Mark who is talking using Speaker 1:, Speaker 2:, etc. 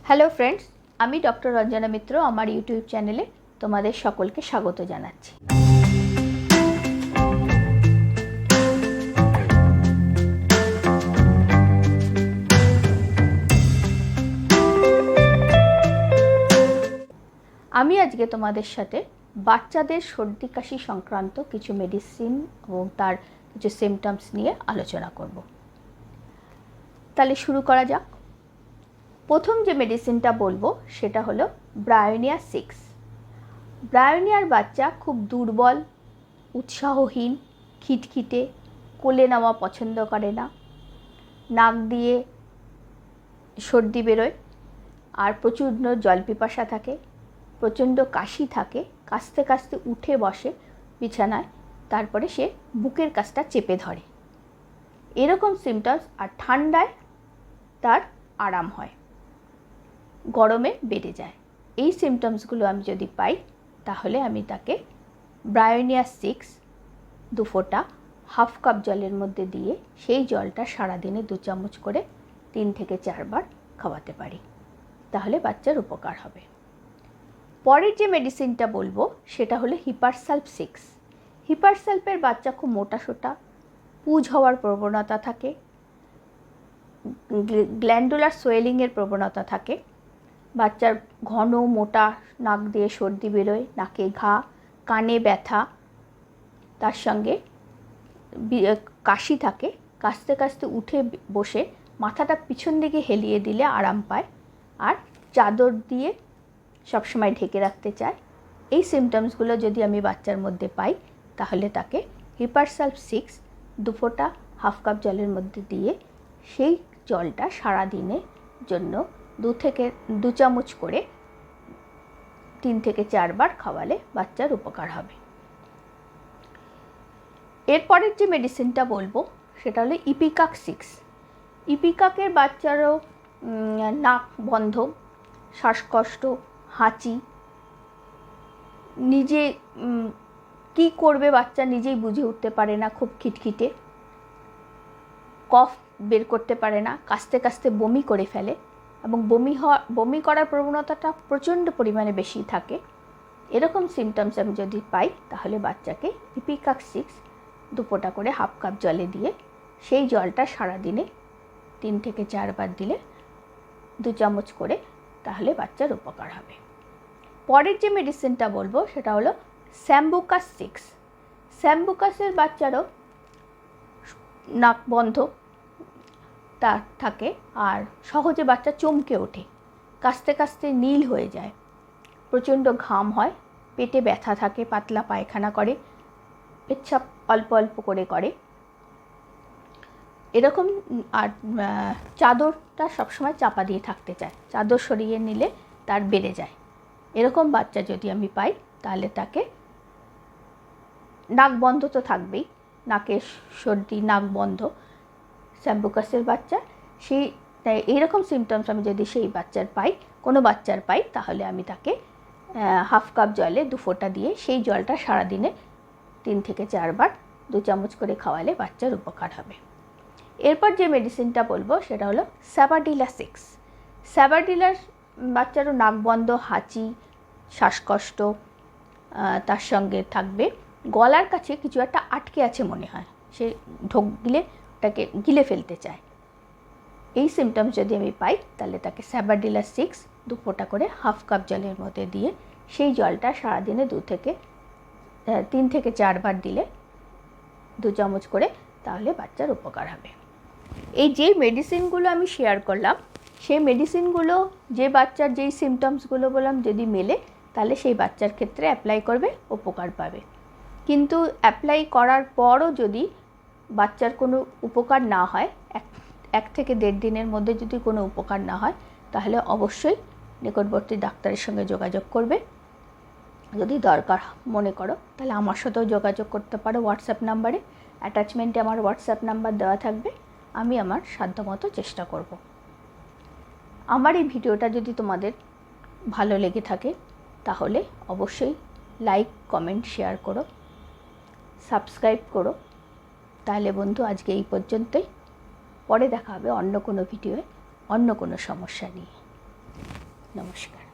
Speaker 1: Hello friends, আমি doctor Ranjana মিত্র আমার YouTube চ্যানেলে তোমাদের সকলকে স্বাগত জানাচ্ছি। আমি আজকে তোমাদের সাথে বাচ্চাদের সর্দি কাশি সংক্রান্ত কিছু মেডিসিন এবং তার কিছু সিমটমস নিয়ে আলোচনা করব। তাহলে শুরু করা যাক। প্রথম যে মেডিসিনটা বলবো সেটা হলো ব্রায়োনিয়া 6। ব্রায়োনিয়ার বাচ্চা খুব দুর্বল, উৎসাহহীন, খিটখিটে, কোলে নেওয়া পছন্দ করে না, নাক দিয়ে সর্দি বেরোয়, আর প্রচণ্ড জল পিপাসা থাকে, প্রচণ্ড কাশি থাকে, কাশতে কাশতে উঠে বসে বিছানায়, তারপরে সে বুকের কাছটা চেপে ধরে, এরকম সিমটমস। আর ঠান্ডায় তার আরাম হয়, গরমে বেড়ে যায়। এই সিমটমসগুলো আমি যদি পাই তাহলে আমি তাকে ব্রায়োনিয়া 6 2 ফোঁটা হাফ কাপ জলের মধ্যে দিয়ে সেই জলটা সারাদিনে 2 চামচ করে 3 থেকে 4 বার খাওয়াতে পারি, তাহলে বাচ্চার উপকার হবে। পরের যে মেডিসিনটা বলবো সেটা হলো হিপার সালফ 6। হিপার সালফের বাচ্চা খুব মোটাসোটা, পুজ হওয়ার প্রবণতা থাকে, গ্ল্যান্ডুলার সোয়েলিংয়ের প্রবণতা থাকে, বাচ্চার ঘন মোটা নাক দিয়ে সর্দি বেরোয়, নাকে ঘা, কানে ব্যথা, তার সঙ্গে কাশি থাকে, কাশতে কাশতে উঠে বসে মাথাটা পিছন দিকে হেলিয়ে দিলে আরাম পায়, আর চাদর দিয়ে সবসময় ঢেকে রাখতে চায়। এই সিমটমসগুলো যদি আমি বাচ্চার মধ্যে পাই তাহলে তাকে হিপার সালফ 6 2 ফোঁটা হাফ কাপ জলের মধ্যে দিয়ে সেই জলটা সারাদিনের জন্য 2 চামচ করে 3 থেকে 4 বার খাওয়ালে বাচ্চার উপকার হবে। এরপরের যে মেডিসিনটা বলবো সেটা হলো ইপিকাক 6। ইপিকাকের বাচ্চারও নাক বন্ধ, শ্বাসকষ্ট, হাঁচি, নিজে কি করবে বাচ্চা নিজেই বুঝে উঠতে পারে না, খুব খিটখিটে, কফ বের করতে পারে না, কাশতে কাশতে বমি করে ফেলে এবং বমি করার প্রবণতাটা প্রচণ্ড পরিমাণে বেশি থাকে। এরকম সিমটমস আমি যদি পাই তাহলে বাচ্চাকে ইপিকাক 6 2 ফোঁটা করে হাফ কাপ জলে দিয়ে সেই জলটা সারাদিনে 3 থেকে 4 বার দিলে 2 চামচ করে, তাহলে বাচ্চার উপকার হবে। পরের যে মেডিসিনটা বলবো সেটা হলো স্যাম্বুকাস 6। স্যাম্বুকাসের বাচ্চারও নাক বন্ধ তার থাকে, আর সহজে বাচ্চা চমকে ওঠে, কাশতে কাশতে নীল হয়ে যায়, প্রচণ্ড ঘাম হয়, পেটে ব্যথা থাকে, পাতলা পায়খানা করে, পেচ্ছাপ অল্প অল্প করে এরকম। আর চাদরটা সবসময় চাপা দিয়ে থাকতে চায়, চাদর সরিয়ে নিলে তার বেড়ে যায়। এরকম বাচ্চা যদি আমি পাই তাহলে তাকে, নাক বন্ধ তো থাকবেই, নাকের সর্দি, নাক বন্ধ, স্যাম্বুকাসের বাচ্চা, সেই এইরকম সিমটমস আমি যদি সেই বাচ্চার পাই, কোনো বাচ্চার পাই, তাহলে আমি তাকে হাফ কাপ জলে 2 ফোঁটা দিয়ে সেই জলটা সারাদিনে 3 থেকে 4 বার 2 চামচ করে খাওয়ালে বাচ্চার উপকার হবে। এরপর যে মেডিসিনটা বলবো সেটা হলো স্যাবাডিলা 6। স্যাবাডিলার বাচ্চারও নাক বন্ধ, হাঁচি, শ্বাসকষ্ট, তার সঙ্গে থাকবে গলার কাছে কিছু একটা আটকে আছে মনে হয়, সে ঢোক গিলে ওটাকে গিলে ফেলতে চায়। এই সিমটমস যদি আমি পাই তাহলে তাকে স্যাবাডিলা 6 2 ফোঁটা করে হাফ কাপ জলের মধ্যে দিয়ে সেই জলটা সারাদিনে 3 থেকে 4 বার দিলে 2 চামচ করে, তাহলে বাচ্চার উপকার হবে। এই যে মেডিসিনগুলো আমি শেয়ার করলাম, সেই মেডিসিনগুলো যে বাচ্চার যেই সিমটমসগুলো বললাম যদি মেলে তাহলে সেই বাচ্চার ক্ষেত্রে অ্যাপ্লাই করবে, উপকার পাবে। কিন্তু অ্যাপ্লাই করার পরও যদি বাচ্চার কোনো উপকার না হয়, 1 থেকে 1.5 দিনের মধ্যে যদি কোনো উপকার না হয়, তাহলে অবশ্যই নিকটবর্তী ডাক্তারের সঙ্গে যোগাযোগ করবে। যদি দরকার মনে করো তাহলে আমার সাথেও যোগাযোগ করতে পারো হোয়াটসঅ্যাপ নাম্বারে, অ্যাটাচমেন্টে আমার হোয়াটসঅ্যাপ নাম্বার দেওয়া থাকবে, আমি আমার সাধ্যমতো চেষ্টা করব। আমার এই ভিডিওটা যদি তোমাদের ভালো লেগে থাকে তাহলে অবশ্যই লাইক, কমেন্ট, শেয়ার করো, সাবস্ক্রাইব করো। তাহলে বন্ধু আজকে এই পর্যন্তই, পরে দেখা হবে অন্য কোনো ভিডিওয়ে অন্য কোনো সমস্যা নিয়ে। নমস্কার।